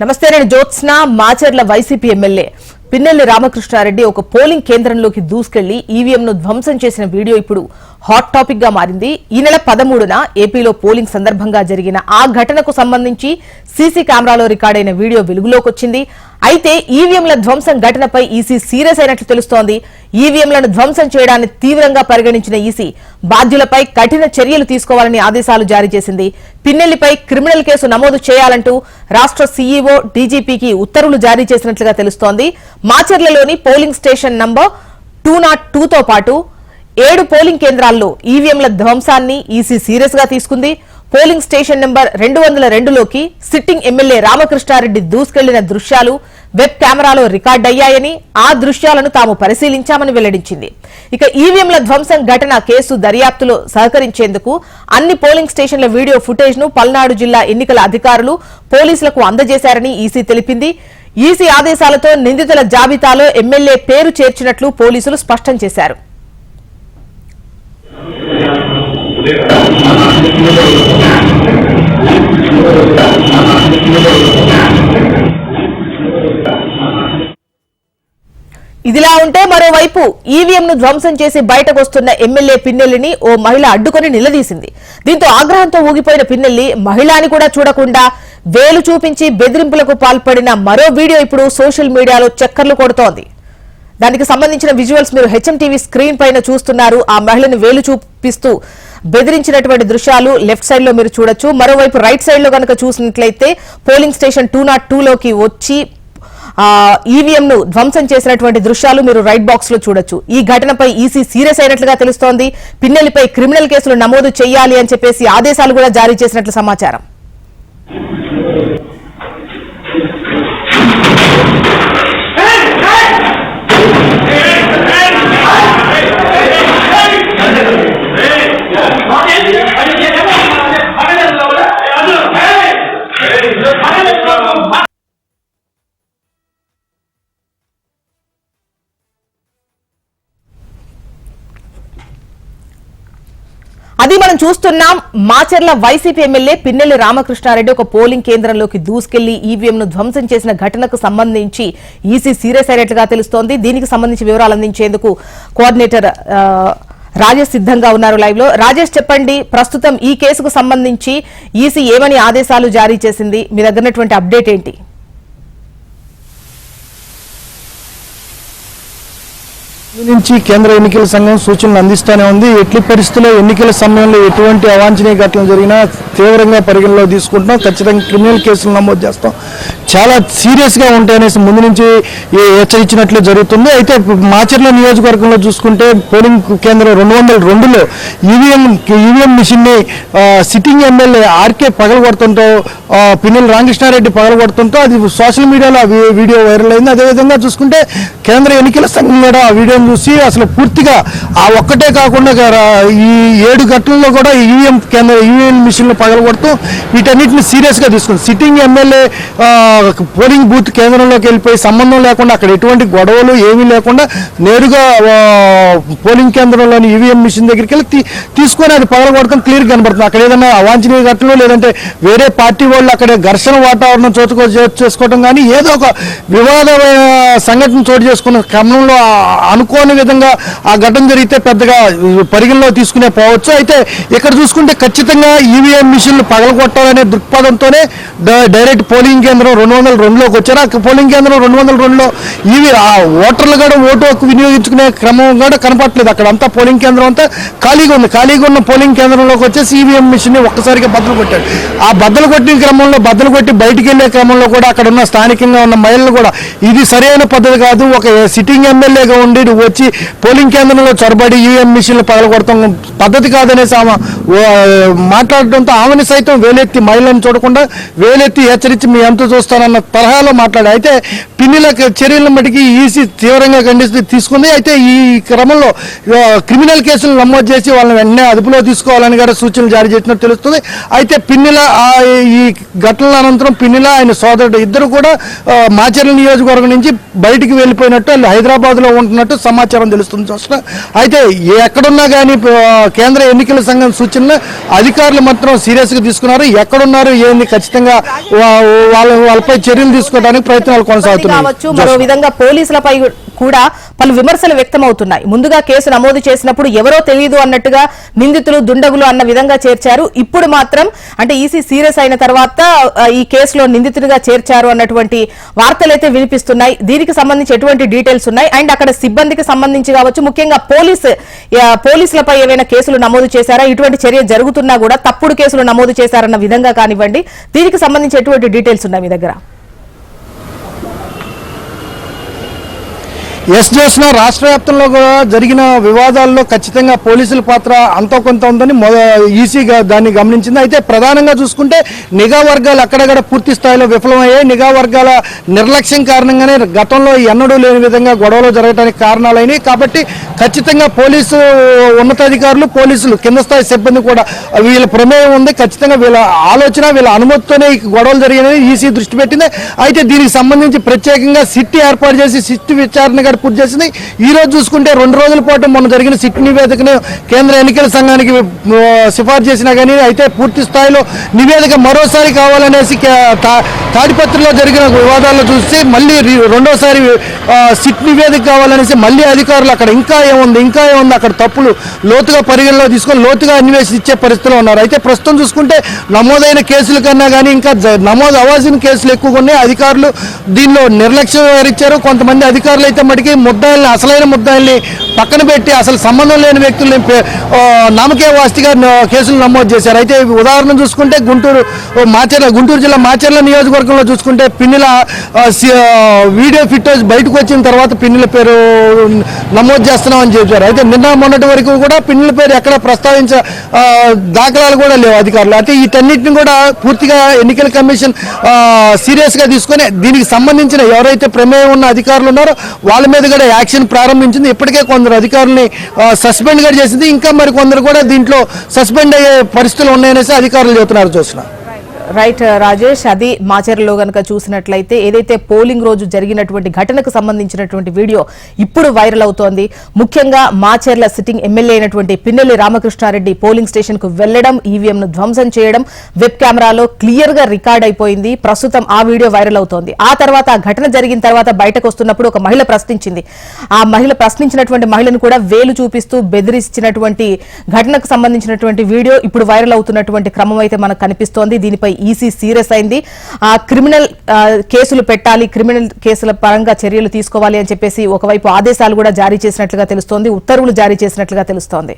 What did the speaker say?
నమస్తే, నేను Jyotsna. Macherla YCP MLA Pinnelli Ramakrishna Reddy ఒక పోలింగ్ కేంద్రంలోకి దూసుకెళ్లి ఈవీఎంను ధ్వంసం చేసిన వీడియో ఇప్పుడు హాట్ టాపిక్ గా మారింది. ఈ నెల 13న ఏపీలో పోలింగ్ సందర్భంగా జరిగిన ఆ ఘటనకు సంబంధించి సీసీ కెమెరాలో రికార్డైన వీడియో వెలుగులోకి వచ్చింది. అయితే ఈవీఎంల ధ్వంసం ఘటనపై ఈసీ సీరియస్ అయినట్లు తెలుస్తోంది. ఈవీఎంలను ధ్వంసం చేయడాన్ని తీవ్రంగా పరిగణించిన ఈసీ బాధ్యులపై కఠిన చర్యలు తీసుకోవాలని ఆదేశాలు జారీ చేసింది. పిన్నెల్లిపై క్రిమినల్ కేసు నమోదు చేయాలంటూ రాష్ట్ర సీఈఓ డీజీపీకి ఉత్తర్వులు జారీ చేసినట్లుగా తెలుస్తోంది. మాచర్లలోని పోలింగ్ స్టేషన్ నంబర్ 202తో పాటు 7 పోలింగ్ కేంద్రాల్లో ఈవీఎంల ధ్వంసాన్ని ఈసీ సీరియస్ గా తీసుకుంది. Polling station number 202లోకి sitting MLA Ramakrishna Reddy దూసుకెళ్లిన దృశ్యాలు వెబ్ కెమెరాలో రికార్డయ్యాయని, ఆ దృశ్యాలను తాము పరిశీలించామని వెల్లడించింది. ఇక ఈవీఎంల ధ్వంసం ఘటన కేసు దర్యాప్తులో సహకరించేందుకు అన్ని పోలింగ్ స్టేషన్ల వీడియో ఫుటేజ్ ను పల్నాడు జిల్లా ఎన్నికల అధికారులు పోలీసులకు అందజేశారని ఈసీ తెలిపింది. ఈసీ ఆదేశాలతో నిందితుల జాబితాలో ఎమ్మెల్యే పేరు చేర్చినట్లు పోలీసులు స్పష్టం చేశారు. ఇదిలా ఉంటే మరోవైపు ఈవీఎంను ధ్వంసం చేసి బయటకు వస్తున్న ఎమ్మెల్యే పిన్నెల్లిని ఓ మహిళ అడ్డుకొని నిలదీసింది. దీంతో ఆగ్రహంతో ఊగిపోయిన పిన్నెల్లి మహిళని కూడా చూడకుండా వేలు చూపించి బెదిరింపులకు పాల్పడిన మరో వీడియో ఇప్పుడు సోషల్ మీడియాలో చక్కర్లు కొడుతోంది. దానికి సంబంధించిన విజువల్స్ మీరు హెచ్ఎంటీవీ స్క్రీన్ పైన చూస్తున్నారు. ఆ మహిళను వేలు చూపిస్తూ బెదిరించినటువంటి దృశ్యాలు లెఫ్ట్ సైడ్ లో మీరు చూడొచ్చు. మరోవైపు రైట్ సైడ్ లో కనుక చూసినట్లయితే పోలింగ్ స్టేషన్ 202లోకి వచ్చి ఈవీఎం ను ధ్వంసం చేసినటువంటి దృశ్యాలు మీరు రైట్ బాక్స్ లో చూడొచ్చు. ఈ ఘటనపై ఈసీ సీరియస్ అయినట్లుగా తెలుస్తోంది. పిన్నెల్లిపై క్రిమినల్ కేసులు నమోదు చేయాలి అని చెప్పేసి ఆదేశాలు కూడా జారీ చేసినట్లు సమాచారం. అది మనం చూస్తున్నాం. మాచర్ల వైసీపీ ఎమ్మెల్యే పిన్నెల్లి రామకృష్ణారెడ్డి ఒక పోలింగ్ కేంద్రంలోకి దూసుకెళ్లి ఈవీఎం ను ధ్వంసం చేసిన ఘటనకు సంబంధించి ఈసీ సీరియస్ అయినట్లుగా తెలుస్తోంది. దీనికి సంబంధించి వివరాలు అందించేందుకు కోఆర్డినేటర్ రాజేష్ సిద్ధంగా ఉన్నారు లైవ్ లో. రాజేష్, చెప్పండి, ప్రస్తుతం ఈ కేసుకు సంబంధించి ఈసీ ఏమని ఆదేశాలు జారీ చేసింది? మీ దగ్గర అప్డేట్ ఏంటి? నుంచి కేంద్ర ఎన్నికల సంఘం సూచనలు అందిస్తూనే ఉంది. ఎట్టి పరిస్థితుల్లో ఎన్నికల సమయంలో ఎటువంటి అవాంఛనీయ ఘటనలు జరిగినా తీవ్రంగా పరిగణలో తీసుకుంటాం, ఖచ్చితంగా క్రిమినల్ కేసులు నమోదు చేస్తాం, చాలా సీరియస్గా ఉంటాయనేసి ముందు నుంచి హెచ్చరించినట్లు జరుగుతుంది. అయితే మాచర్ల నియోజకవర్గంలో చూసుకుంటే పోలింగ్ కేంద్రం 202లో ఈవీఎం మిషన్ని sitting MLA RK పగలగొడుతుంటో, Pinnelli Ramakrishna Reddy పగలగొడుతుంటో అది సోషల్ మీడియాలో వీడియో వైరల్ అయింది. అదేవిధంగా చూసుకుంటే కేంద్ర ఎన్నికల సంఘం కూడా ఆ వీడియోని చూసి అసలు పూర్తిగా ఆ ఒక్కటే కాకుండా ఈ 7 ఘటనల్లో కూడా ఈవీఎం మిషన్లు పగలగొడుతూ వీటన్నిటిని సీరియస్గా తీసుకుంది. సిట్టింగ్ ఎమ్మెల్యే పోలింగ్ బూత్ కేంద్రంలోకి వెళ్ళిపోయి సంబంధం లేకుండా అక్కడ ఎటువంటి గొడవలు ఏమీ లేకుండా నేరుగా పోలింగ్ కేంద్రంలోని ఈవీఎం మిషన్ దగ్గరికి వెళ్ళి తీసుకొని అది పగలగొడతాం క్లియర్గా కనబడుతుంది. అక్కడ ఏదైనా అవాంఛనీయ ఘటనలు లేదంటే వేరే పార్టీ వాళ్ళు అక్కడ ఘర్షణ వాతావరణం చేసుకోవడం కానీ ఏదో ఒక వివాదమైన సంఘటన చోటు చేసుకున్న క్రమంలో అనుకోని విధంగా ఆ ఘటన జరిగితే పెద్దగా పరిగణలో తీసుకునే పోవచ్చు. అయితే ఇక్కడ చూసుకుంటే ఖచ్చితంగా ఈవీఎం మిషన్లు పగలగొట్టాలనే దృక్పథంతోనే డైరెక్ట్ పోలింగ్ కేంద్రం 202లోకి వచ్చారు. ఆ పోలింగ్ కేంద్రం 202లో ఓటర్లు కూడా ఓటు హక్కు వినియోగించుకునే క్రమం కూడా కనపట్లేదు. అక్కడ అంతా పోలింగ్ కేంద్రం అంతా ఖాళీగా ఉంది. ఖాళీగా ఉన్న పోలింగ్ కేంద్రంలోకి వచ్చేసి ఈవీఎం మిషన్ ఒక్కసారిగా బద్దలు కొట్టాడు. ఆ బద్దలు కొట్టిన క్రమంలో బద్దలు కొట్టి బయటికి వెళ్లే క్రమంలో కూడా అక్కడ ఉన్న స్థానికంగా ఉన్న మహిళలు కూడా ఇది సరైన పద్ధతి కాదు, ఒక సిట్టింగ్ ఎమ్మెల్యేగా ఉండి నువ్వు వచ్చి పోలింగ్ కేంద్రంలో చొరబడి ఈవీఎం మిషన్లు పగలగొడతాం పద్ధతి కాదనేసి ఆమె మాట్లాడడంతో ఆమెను సైతం వేలెత్తి మహిళలను చూడకుండా వేలెత్తి హెచ్చరించి మీ ఎంత చూస్తానన్న తరహాలో మాట్లాడారు. అయితే పిన్నెల చర్యలను మటుకి ఈసీ తీవ్రంగా తీసుకుంది. అయితే ఈ క్రమంలో క్రిమినల్ కేసులు నమోదు చేసి వాళ్ళని వెంటనే అదుపులో తీసుకోవాలని కూడా సూచనలు జారీ చేసినట్టు తెలుస్తుంది. అయితే పిన్నెల ఈ ఘటనల అనంతరం పిన్నెల ఆయన సోదరుడు ఇద్దరు కూడా మాచర్ల నియోజకవర్గం నుంచి బయటికి వెళ్ళిపోయినట్టు, హైదరాబాద్ లో ఉంటున్నట్టు సమాచారం తెలుస్తుంది చూసిన. అయితే ఎక్కడున్నా కానీ కేంద్ర ఎన్నికల సంఘం సూచనలు అధికారులు మాత్రం సీరియస్ గా తీసుకున్నారు. ఎక్కడున్నారు ఏంది ఖచ్చితంగా వాళ్ళపై చర్యలు తీసుకోవడానికి ప్రయత్నాలు కొనసాగుతున్నాయి. మరో విధంగా పోలీసులపై కూడా పలు విమర్శలు వ్యక్తమవుతున్నాయి. ముందుగా కేసు నమోదు చేసినప్పుడు ఎవరో తెలియదు అన్నట్టుగా నిందితులు దుండగులు అన్న విధంగా చేర్చారు. ఇప్పుడు మాత్రం అంటే ఈసీ సీరియస్ అయిన తర్వాత ఈ కేసులో నిందితుడిగా చేర్చారు అన్నటువంటి వార్తలైతే వినిపిస్తున్నాయి. దీనికి సంబంధించి ఎటువంటి డీటెయిల్స్ ఉన్నాయి అండ్ అక్కడ సిబ్బందికి సంబంధించి కావచ్చు, ముఖ్యంగా పోలీసులపై ఏవైనా కేసులు నమోదు చేశారా, ఇటువంటి చర్య జరుగుతున్నా కూడా తప్పుడు కేసులు నమోదు చేశారన్న విధంగా కానివ్వండి, దీనికి సంబంధించి ఎటువంటి డీటెయిల్స్ ఉన్నాయి మీ దగ్గర? జ్యోత్స్న, రాష్ట్ర వ్యాప్తంలో కూడా జరిగిన వివాదాల్లో ఖచ్చితంగా పోలీసుల పాత్ర అంతో కొంత ఉందని ఈసీగా దాన్ని గమనించింది. అయితే ప్రధానంగా చూసుకుంటే నిఘా వర్గాలు అక్కడక్కడ పూర్తి స్థాయిలో విఫలమయ్యాయి. నిఘా వర్గాల నిర్లక్ష్యం కారణంగానే గతంలో ఎన్నడూ లేని విధంగా గొడవలు జరగడానికి కారణాలైనవి. కాబట్టి ఖచ్చితంగా పోలీసు ఉన్నతాధికారులు, పోలీసులు కింద స్థాయి సిబ్బంది కూడా వీళ్ళ ప్రమేయం ఉంది. ఖచ్చితంగా వీళ్ళ ఆలోచన, వీళ్ళ అనుమతితోనే ఈ గొడవలు జరిగినాయి ఈసీ దృష్టి పెట్టింది. అయితే దీనికి సంబంధించి ప్రత్యేకంగా సిట్ ఏర్పాటు చేసి సిట్ విచారణ పూర్తి చేసింది. ఈ రోజు చూసుకుంటే 2 రోజుల పాటు మొన్న జరిగిన సిట్ నివేదికను కేంద్ర ఎన్నికల సంఘానికి సిఫార్సు చేసినా కానీ అయితే పూర్తి స్థాయిలో నివేదిక మరోసారి కావాలనేసి తాడిపత్రిలో జరిగిన వివాదాల్లో చూసి మళ్ళీ రెండోసారి సిట్ నివేదిక కావాలనేసి మళ్ళీ అధికారులు అక్కడ ఇంకా ఏముంది అక్కడ తప్పులు లోతుగా పరిగణలో తీసుకొని లోతుగా అన్వేషించే పరిస్థితిలో ఉన్నారు. అయితే ప్రస్తుతం చూసుకుంటే నమోదైన కేసుల కన్నా కానీ ఇంకా నమోదు అవ్వాల్సిన కేసులు ఎక్కువగా ఉన్నాయి. అధికారులు దీనిలో నిర్లక్ష్యం వహించారు. కొంతమంది అధికారులు అయితే మటుకి అసలైన ముద్దాయిల్ని పక్కన పెట్టి అసలు సంబంధం లేని వ్యక్తుల్ని నామకే వాస్తిగా కేసులు నమోదు చేశారు. అయితే ఉదాహరణ చూసుకుంటే గుంటూరు జిల్లా మాచర్ల నియోజకవర్గంలో చూసుకుంటే పిన్నెల వీడియో ఫుటేజ్ బయటకు వచ్చిన తర్వాత పిన్నెల పేరు నమోదు చేస్తున్నామని చెప్పారు. అయితే నిన్న మొన్నటి వరకు కూడా పిన్నెల పేరు ఎక్కడ ప్రస్తావించ దాఖలాలు కూడా లేవు అధికారులు. అయితే వీటన్నిటిని కూడా పూర్తిగా ఎన్నికల కమిషన్ సీరియస్ గా తీసుకొని దీనికి సంబంధించిన ఎవరైతే ప్రమేయం ఉన్న అధికారులు ఉన్నారో వాళ్ళ మీద కూడా యాక్షన్ ప్రారంభించింది. ఇప్పటికే కొందరు అధికారుల్ని సస్పెండ్ కూడా చేసింది. ఇంకా మరి కొందరు కూడా దీంట్లో సస్పెండ్ అయ్యే పరిస్థితులు ఉన్నాయనేసి అధికారులు చెబుతున్నారు. చూస్తున్నా రైట్ రాజేష్, అది మాచర్లో గనక చూసినట్లయితే ఏదైతే పోలింగ్ రోజు జరిగినటువంటి ఘటనకు సంబంధించినటువంటి వీడియో ఇప్పుడు వైరల్ అవుతోంది. ముఖ్యంగా మాచర్ల సిట్టింగ్ ఎమ్మెల్యే అయినటువంటి పిన్నెల్లి రామకృష్ణారెడ్డి పోలింగ్ స్టేషన్ కు వెళ్లడం, ఈవీఎం ను ధ్వంసం చేయడం వెబ్ కెమెరాలో క్లియర్ గా రికార్డ్ అయిపోయింది. ప్రస్తుతం ఆ వీడియో వైరల్ అవుతోంది. ఆ తర్వాత ఆ ఘటన జరిగిన తర్వాత బయటకు వస్తున్నప్పుడు ఒక మహిళ ప్రశ్నించింది. ఆ మహిళ ప్రశ్నించినటువంటి మహిళను కూడా వేలు చూపిస్తూ బెదిరించినటువంటి ఘటనకు సంబంధించినటువంటి వీడియో ఇప్పుడు వైరల్ అవుతున్నటువంటి క్రమం అయితే మనకు కనిపిస్తోంది. దీనిపై ఈసీ సీరియస్ అయింది. క్రిమినల్ కేసులు పెట్టాలి, క్రిమినల్ కేసుల పరంగా చర్యలు తీసుకోవాలి అని చెప్పేసి ఒకవైపు ఆదేశాలు కూడా జారీ చేసినట్లుగా తెలుస్తోంది, ఉత్తర్వులు జారీ చేసినట్లుగా తెలుస్తోంది.